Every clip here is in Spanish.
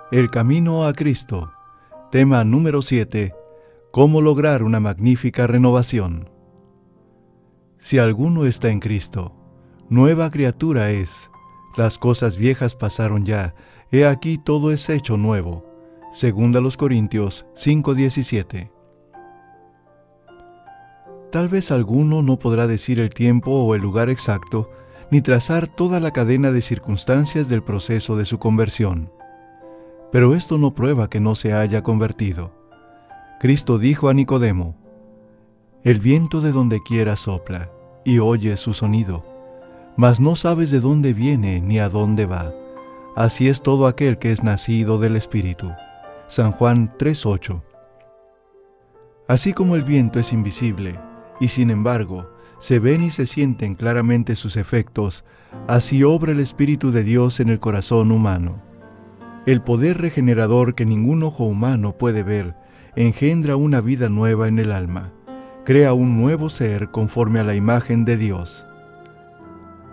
El camino a Cristo. Tema número 7. ¿Cómo lograr una magnífica renovación? Si alguno está en Cristo, nueva criatura es. Las cosas viejas pasaron ya, he aquí todo es hecho nuevo. Segunda a los Corintios 5:17. Tal vez alguno no podrá decir el tiempo o el lugar exacto, ni trazar toda la cadena de circunstancias del proceso de su conversión. Pero esto no prueba que no se haya convertido. Cristo dijo a Nicodemo: «El viento de donde quiera sopla, y oyes su sonido, mas no sabes de dónde viene ni a dónde va. Así es todo aquel que es nacido del Espíritu». San Juan 3:8. Así como el viento es invisible, y sin embargo, se ven y se sienten claramente sus efectos, así obra el Espíritu de Dios en el corazón humano. El poder regenerador que ningún ojo humano puede ver, engendra una vida nueva en el alma, crea un nuevo ser conforme a la imagen de Dios.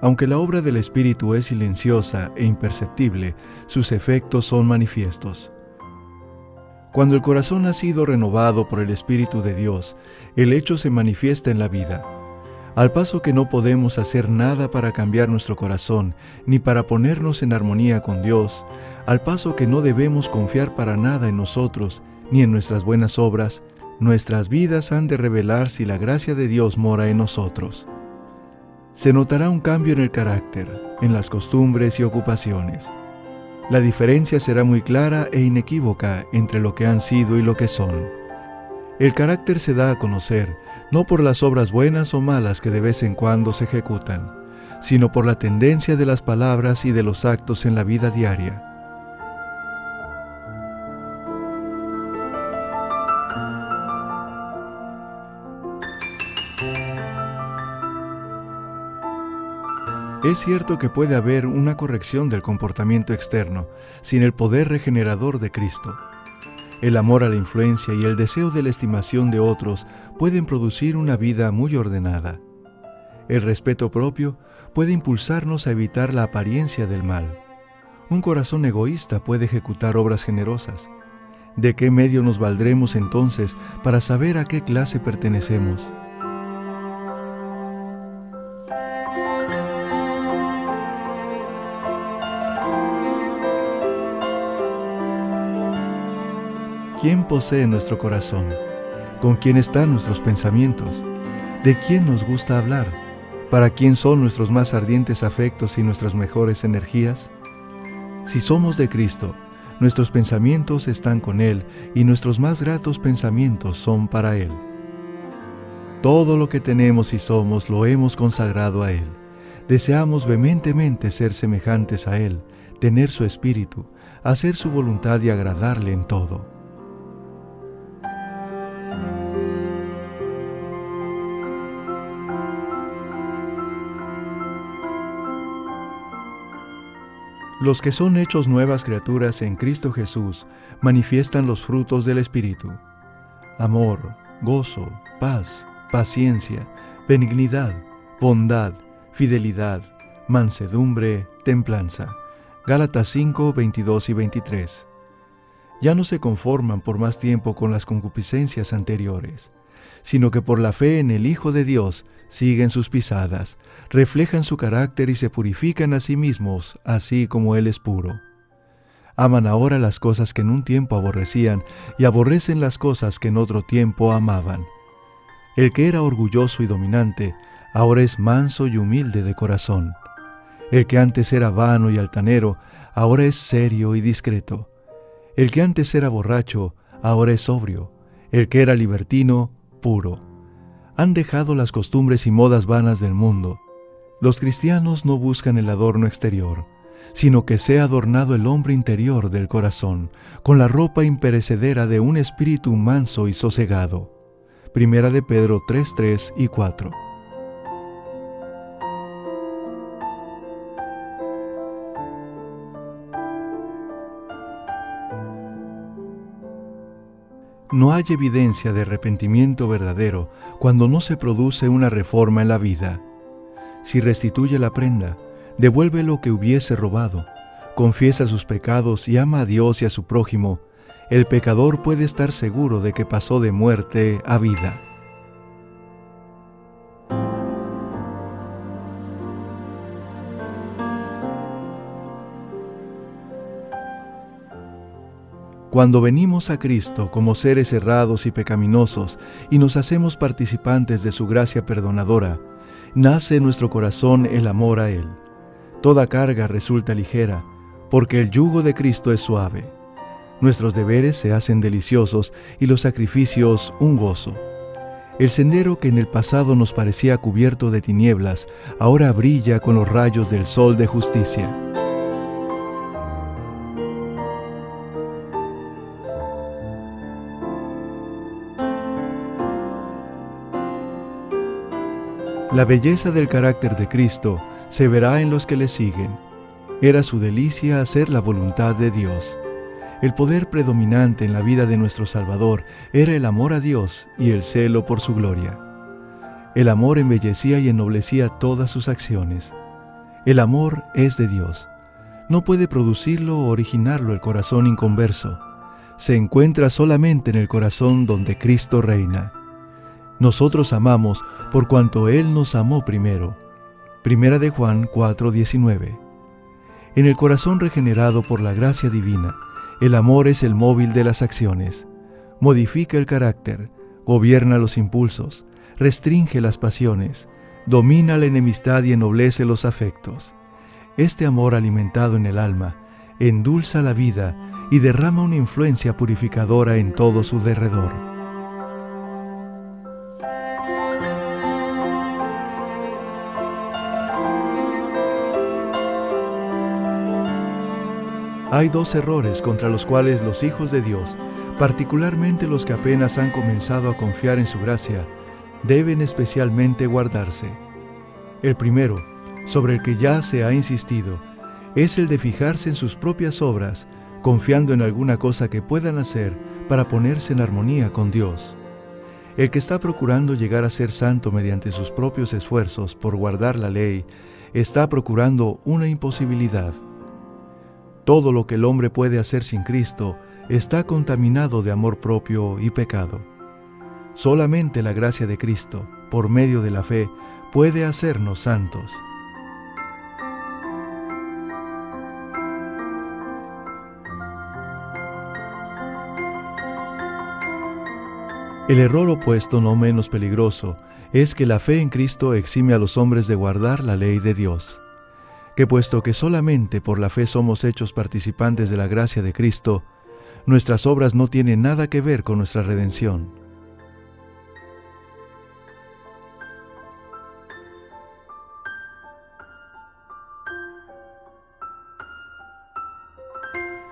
Aunque la obra del Espíritu es silenciosa e imperceptible, sus efectos son manifiestos. Cuando el corazón ha sido renovado por el Espíritu de Dios, el hecho se manifiesta en la vida. Al paso que no podemos hacer nada para cambiar nuestro corazón, ni para ponernos en armonía con Dios, al paso que no debemos confiar para nada en nosotros, ni en nuestras buenas obras, nuestras vidas han de revelar si la gracia de Dios mora en nosotros. Se notará un cambio en el carácter, en las costumbres y ocupaciones. La diferencia será muy clara e inequívoca entre lo que han sido y lo que son. El carácter se da a conocer, no por las obras buenas o malas que de vez en cuando se ejecutan, sino por la tendencia de las palabras y de los actos en la vida diaria. Es cierto que puede haber una corrección del comportamiento externo, sin el poder regenerador de Cristo. El amor a la influencia y el deseo de la estimación de otros pueden producir una vida muy ordenada. El respeto propio puede impulsarnos a evitar la apariencia del mal. Un corazón egoísta puede ejecutar obras generosas. ¿De qué medio nos valdremos entonces para saber a qué clase pertenecemos? ¿Quién posee nuestro corazón? ¿Con quién están nuestros pensamientos? ¿De quién nos gusta hablar? ¿Para quién son nuestros más ardientes afectos y nuestras mejores energías? Si somos de Cristo, nuestros pensamientos están con Él y nuestros más gratos pensamientos son para Él. Todo lo que tenemos y somos lo hemos consagrado a Él. Deseamos vehementemente ser semejantes a Él, tener su espíritu, hacer su voluntad y agradarle en todo. Los que son hechos nuevas criaturas en Cristo Jesús manifiestan los frutos del Espíritu: amor, gozo, paz, paciencia, benignidad, bondad, fidelidad, mansedumbre, templanza. Gálatas 5, 22 y 23. Ya no se conforman por más tiempo con las concupiscencias anteriores, sino que por la fe en el Hijo de Dios siguen sus pisadas, reflejan su carácter y se purifican a sí mismos, así como Él es puro. Aman ahora las cosas que en un tiempo aborrecían y aborrecen las cosas que en otro tiempo amaban. El que era orgulloso y dominante, ahora es manso y humilde de corazón. El que antes era vano y altanero, ahora es serio y discreto. El que antes era borracho, ahora es sobrio. El que era libertino, puro. Han dejado las costumbres y modas vanas del mundo. Los cristianos no buscan el adorno exterior, sino que sea adornado el hombre interior del corazón, con la ropa imperecedera de un espíritu manso y sosegado. Primera de Pedro 3, 3 y 4. No hay evidencia de arrepentimiento verdadero cuando no se produce una reforma en la vida. Si restituye la prenda, devuelve lo que hubiese robado. confiesa sus pecados y ama a Dios y a su prójimo, el pecador puede estar seguro de que pasó de muerte a vida. Cuando venimos a Cristo como seres errados y pecaminosos y nos hacemos participantes de su gracia perdonadora, nace en nuestro corazón el amor a Él. Toda carga resulta ligera, porque el yugo de Cristo es suave. Nuestros deberes se hacen deliciosos y los sacrificios un gozo. El sendero que en el pasado nos parecía cubierto de tinieblas, ahora brilla con los rayos del sol de justicia. La belleza del carácter de Cristo se verá en los que le siguen. Era su delicia hacer la voluntad de Dios. El poder predominante en la vida de nuestro Salvador era el amor a Dios y el celo por su gloria. El amor embellecía y ennoblecía todas sus acciones. El amor es de Dios. No puede producirlo o originarlo el corazón inconverso. Se encuentra solamente en el corazón donde Cristo reina. Nosotros amamos por cuanto Él nos amó primero. Primera de Juan 4:19. En el corazón regenerado por la gracia divina, el amor es el móvil de las acciones. Modifica el carácter, gobierna los impulsos, restringe las pasiones, domina la enemistad y ennoblece los afectos. Este amor alimentado en el alma endulza la vida y derrama una influencia purificadora en todo su derredor. Hay dos errores contra los cuales los hijos de Dios, particularmente los que apenas han comenzado a confiar en su gracia, deben especialmente guardarse. El primero, sobre el que ya se ha insistido, es el de fijarse en sus propias obras, confiando en alguna cosa que puedan hacer para ponerse en armonía con Dios. El que está procurando llegar a ser santo mediante sus propios esfuerzos por guardar la ley, está procurando una imposibilidad. Todo lo que el hombre puede hacer sin Cristo está contaminado de amor propio y pecado. Solamente la gracia de Cristo, por medio de la fe, puede hacernos santos. El error opuesto, no menos peligroso, es que la fe en Cristo exime a los hombres de guardar la ley de Dios. Que puesto que solamente por la fe somos hechos participantes de la gracia de Cristo, nuestras obras no tienen nada que ver con nuestra redención.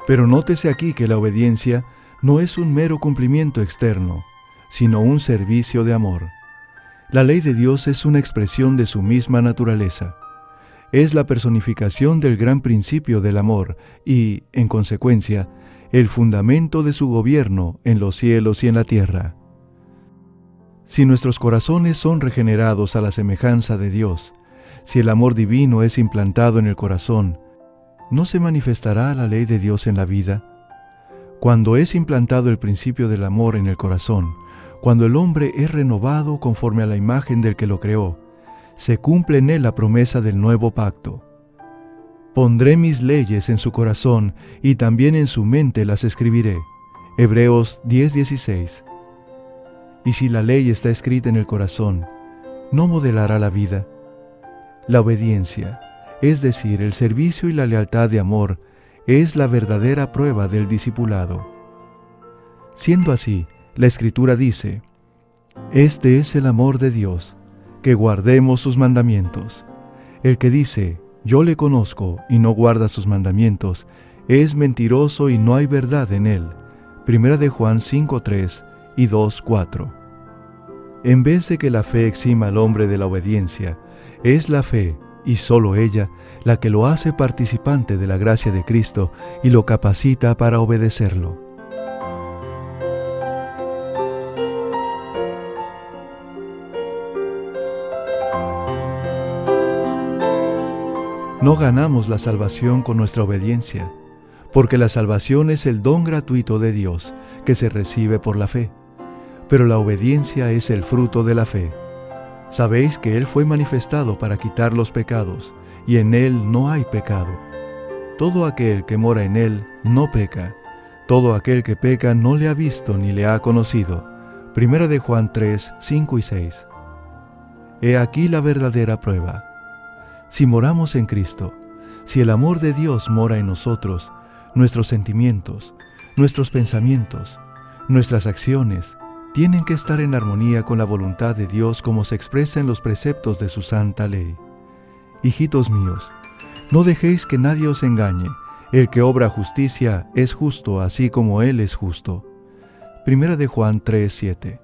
Pero nótese aquí que la obediencia no es un mero cumplimiento externo, sino un servicio de amor. La ley de Dios es una expresión de su misma naturaleza. Es la personificación del gran principio del amor y, en consecuencia, el fundamento de su gobierno en los cielos y en la tierra. Si nuestros corazones son regenerados a la semejanza de Dios, si el amor divino es implantado en el corazón, ¿no se manifestará la ley de Dios en la vida? Cuando es implantado el principio del amor en el corazón, cuando el hombre es renovado conforme a la imagen del que lo creó, se cumple en él la promesa del nuevo pacto. Pondré mis leyes en su corazón y también en su mente las escribiré. Hebreos 10:16. Y si la ley está escrita en el corazón, ¿no modelará la vida? La obediencia, es decir, el servicio y la lealtad de amor, es la verdadera prueba del discipulado. Siendo así, la Escritura dice: este es el amor de Dios, que guardemos sus mandamientos. El que dice, yo le conozco, y no guarda sus mandamientos, es mentiroso y no hay verdad en él. Primera de Juan 5:3 y 2:4. En vez de que la fe exima al hombre de la obediencia, es la fe, y sólo ella, la que lo hace participante de la gracia de Cristo y lo capacita para obedecerlo. No ganamos la salvación con nuestra obediencia, porque la salvación es el don gratuito de Dios que se recibe por la fe, pero la obediencia es el fruto de la fe. Sabéis que Él fue manifestado para quitar los pecados, y en Él no hay pecado. Todo aquel que mora en Él no peca. Todo aquel que peca no le ha visto ni le ha conocido. 1 de Juan 3, 5 y 6. He aquí la verdadera prueba. Si moramos en Cristo, si el amor de Dios mora en nosotros, nuestros sentimientos, nuestros pensamientos, nuestras acciones, tienen que estar en armonía con la voluntad de Dios como se expresa en los preceptos de su santa ley. Hijitos míos, no dejéis que nadie os engañe. El que obra justicia es justo así como Él es justo. 1 de Juan 3, 7.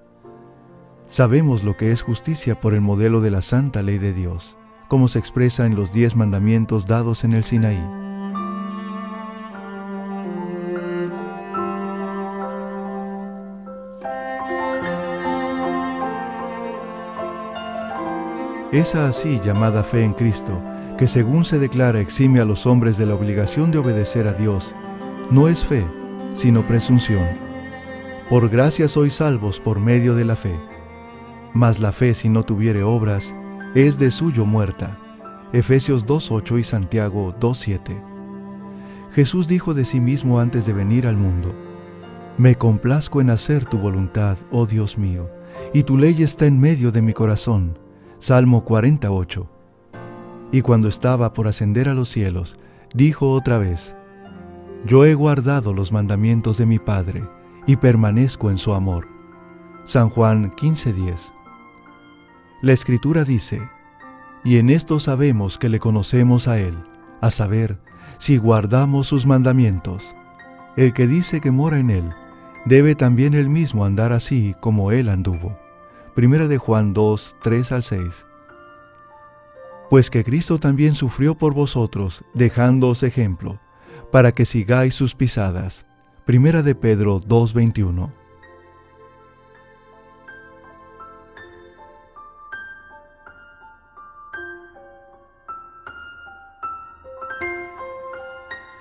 Sabemos lo que es justicia por el modelo de la santa ley de Dios, como se expresa en los 10 mandamientos dados en el Sinaí. Esa así llamada fe en Cristo, que según se declara exime a los hombres de la obligación de obedecer a Dios, no es fe, sino presunción. Por gracia sois salvos por medio de la fe. Mas la fe, si no tuviere obras, es de suyo muerta. Efesios 2:8 y Santiago 2:7. Jesús dijo de sí mismo antes de venir al mundo: Me complazco en hacer tu voluntad, oh Dios mío, y tu ley está en medio de mi corazón. Salmo 48. Y cuando estaba por ascender a los cielos, dijo otra vez: Yo he guardado los mandamientos de mi Padre, y permanezco en su amor. San Juan 15:10. La Escritura dice: Y en esto sabemos que le conocemos a Él, a saber, si guardamos sus mandamientos. El que dice que mora en Él, debe también él mismo andar así como Él anduvo. 1 de Juan 2, 3 al 6. Pues que Cristo también sufrió por vosotros, dejándoos ejemplo, para que sigáis sus pisadas. 1 de Pedro 2, 21.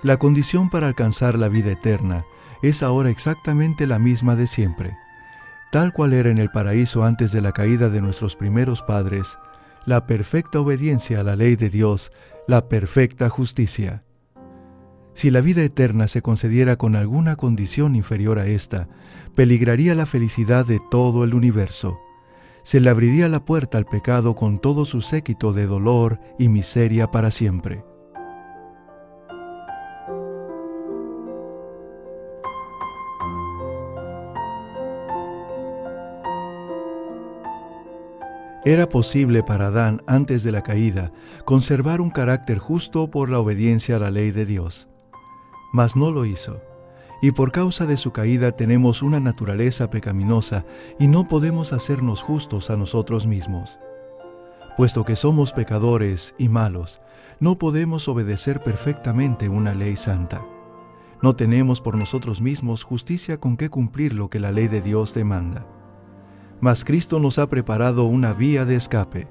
La condición para alcanzar la vida eterna es ahora exactamente la misma de siempre. Tal cual era en el paraíso antes de la caída de nuestros primeros padres, la perfecta obediencia a la ley de Dios, la perfecta justicia. Si la vida eterna se concediera con alguna condición inferior a esta, peligraría la felicidad de todo el universo. Se le abriría la puerta al pecado con todo su séquito de dolor y miseria para siempre. Era posible para Adán, antes de la caída, conservar un carácter justo por la obediencia a la ley de Dios. Mas no lo hizo, y por causa de su caída tenemos una naturaleza pecaminosa y no podemos hacernos justos a nosotros mismos. Puesto que somos pecadores y malos, no podemos obedecer perfectamente una ley santa. No tenemos por nosotros mismos justicia con que cumplir lo que la ley de Dios demanda. Mas Cristo nos ha preparado una vía de escape.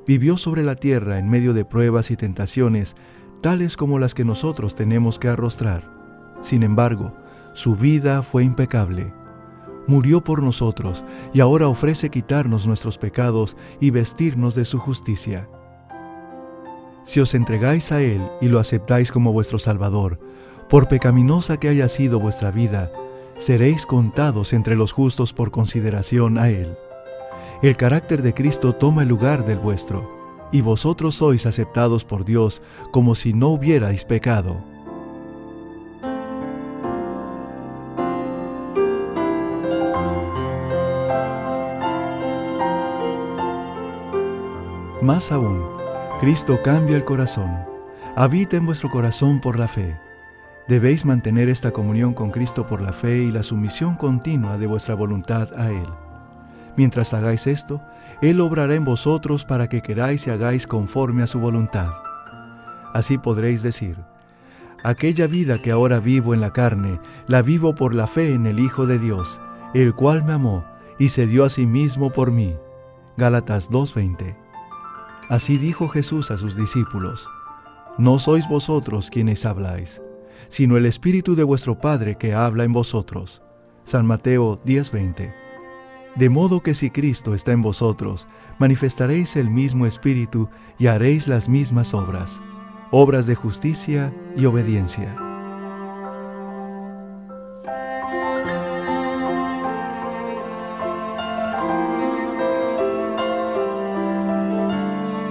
Vivió sobre la tierra en medio de pruebas y tentaciones, tales como las que nosotros tenemos que arrostrar. Sin embargo, su vida fue impecable. Murió por nosotros y ahora ofrece quitarnos nuestros pecados y vestirnos de su justicia. Si os entregáis a Él y lo aceptáis como vuestro Salvador, por pecaminosa que haya sido vuestra vida, seréis contados entre los justos por consideración a Él. El carácter de Cristo toma el lugar del vuestro, y vosotros sois aceptados por Dios como si no hubierais pecado. Más aún, Cristo cambia el corazón. Habita en vuestro corazón por la fe. Debéis mantener esta comunión con Cristo por la fe y la sumisión continua de vuestra voluntad a Él. Mientras hagáis esto, Él obrará en vosotros para que queráis y hagáis conforme a su voluntad. Así podréis decir: aquella vida que ahora vivo en la carne, la vivo por la fe en el Hijo de Dios, el cual me amó y se dio a sí mismo por mí. Gálatas 2:20. Así dijo Jesús a sus discípulos: no sois vosotros quienes habláis, sino el Espíritu de vuestro Padre que habla en vosotros. San Mateo 10:20. De modo que si Cristo está en vosotros, manifestaréis el mismo Espíritu y haréis las mismas obras, obras de justicia y obediencia.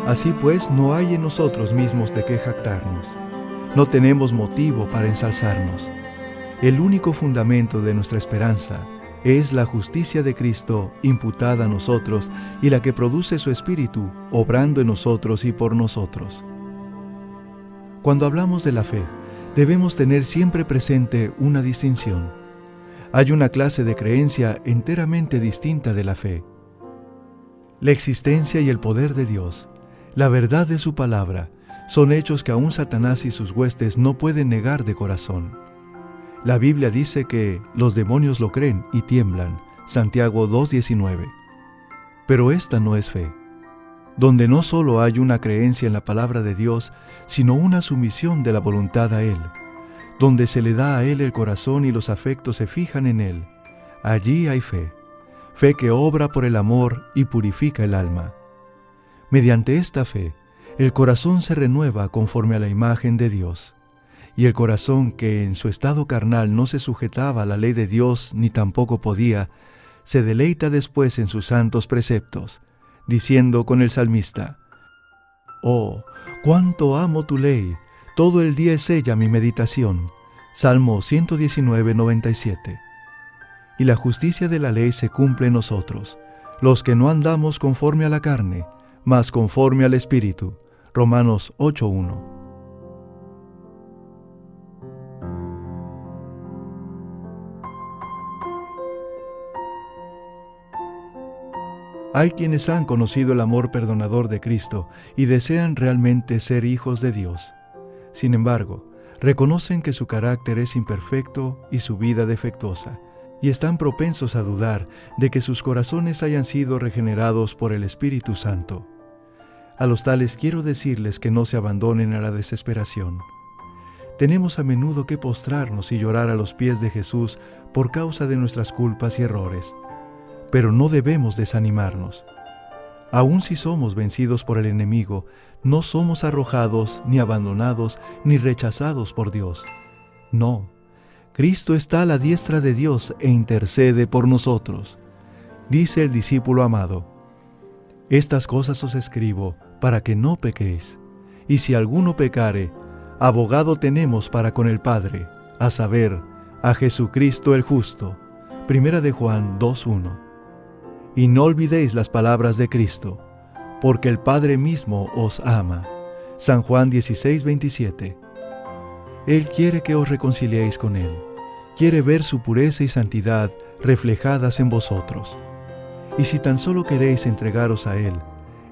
Así pues, no hay en nosotros mismos de qué jactarnos. No tenemos motivo para ensalzarnos. El único fundamento de nuestra esperanza es la justicia de Cristo imputada a nosotros y la que produce su Espíritu, obrando en nosotros y por nosotros. Cuando hablamos de la fe, debemos tener siempre presente una distinción. Hay una clase de creencia enteramente distinta de la fe. La existencia y el poder de Dios, la verdad de su palabra, son hechos que aún Satanás y sus huestes no pueden negar de corazón. La Biblia dice que los demonios lo creen y tiemblan, Santiago 2:19. Pero esta no es fe, donde no solo hay una creencia en la palabra de Dios, sino una sumisión de la voluntad a Él, donde se le da a Él el corazón y los afectos se fijan en Él. Allí hay fe, fe que obra por el amor y purifica el alma. Mediante esta fe, el corazón se renueva conforme a la imagen de Dios. Y el corazón que en su estado carnal no se sujetaba a la ley de Dios ni tampoco podía, se deleita después en sus santos preceptos, diciendo con el salmista: «Oh, cuánto amo tu ley, todo el día es ella mi meditación». Salmo 119:97. Y la justicia de la ley se cumple en nosotros, los que no andamos conforme a la carne, mas conforme al Espíritu. Romanos 8:1. Hay quienes han conocido el amor perdonador de Cristo y desean realmente ser hijos de Dios. Sin embargo, reconocen que su carácter es imperfecto y su vida defectuosa, y están propensos a dudar de que sus corazones hayan sido regenerados por el Espíritu Santo. A los tales quiero decirles que no se abandonen a la desesperación. Tenemos a menudo que postrarnos y llorar a los pies de Jesús por causa de nuestras culpas y errores. Pero no debemos desanimarnos. Aun si somos vencidos por el enemigo, no somos arrojados, ni abandonados, ni rechazados por Dios. No, Cristo está a la diestra de Dios e intercede por nosotros. Dice el discípulo amado: «Estas cosas os escribo para que no pequéis. Y si alguno pecare, abogado tenemos para con el Padre, a saber, a Jesucristo el justo». Primera de Juan 2:1. Y no olvidéis las palabras de Cristo, porque el Padre mismo os ama. San Juan 16:27. Él quiere que os reconciliéis con Él. Quiere ver su pureza y santidad reflejadas en vosotros. Y si tan solo queréis entregaros a Él,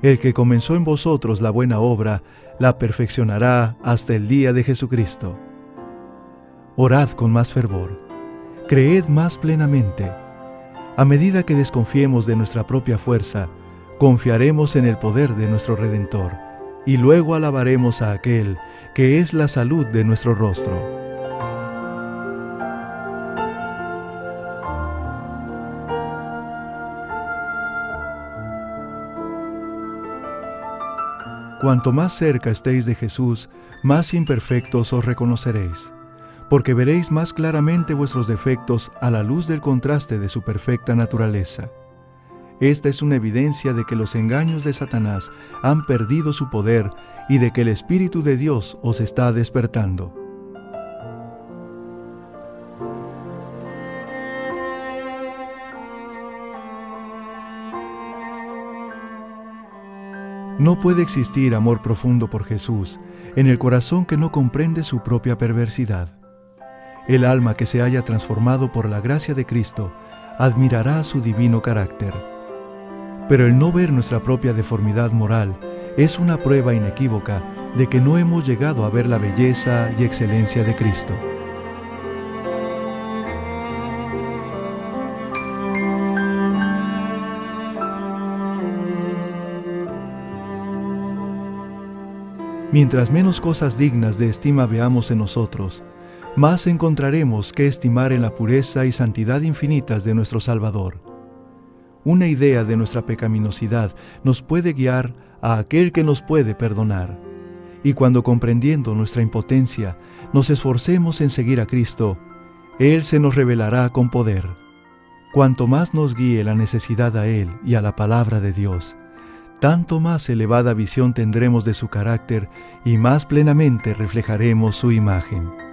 el que comenzó en vosotros la buena obra, la perfeccionará hasta el día de Jesucristo. Orad con más fervor. Creed más plenamente. A medida que desconfiemos de nuestra propia fuerza, confiaremos en el poder de nuestro Redentor, y luego alabaremos a aquel que es la salud de nuestro rostro. Cuanto más cerca estéis de Jesús, más imperfectos os reconoceréis, porque veréis más claramente vuestros defectos a la luz del contraste de su perfecta naturaleza. Esta es una evidencia de que los engaños de Satanás han perdido su poder y de que el Espíritu de Dios os está despertando. No puede existir amor profundo por Jesús en el corazón que no comprende su propia perversidad. El alma que se haya transformado por la gracia de Cristo admirará su divino carácter. Pero el no ver nuestra propia deformidad moral es una prueba inequívoca de que no hemos llegado a ver la belleza y excelencia de Cristo. Mientras menos cosas dignas de estima veamos en nosotros, más encontraremos que estimar en la pureza y santidad infinitas de nuestro Salvador. Una idea de nuestra pecaminosidad nos puede guiar a aquel que nos puede perdonar. Y cuando, comprendiendo nuestra impotencia, nos esforcemos en seguir a Cristo, Él se nos revelará con poder. Cuanto más nos guíe la necesidad a Él y a la palabra de Dios, tanto más elevada visión tendremos de su carácter y más plenamente reflejaremos su imagen.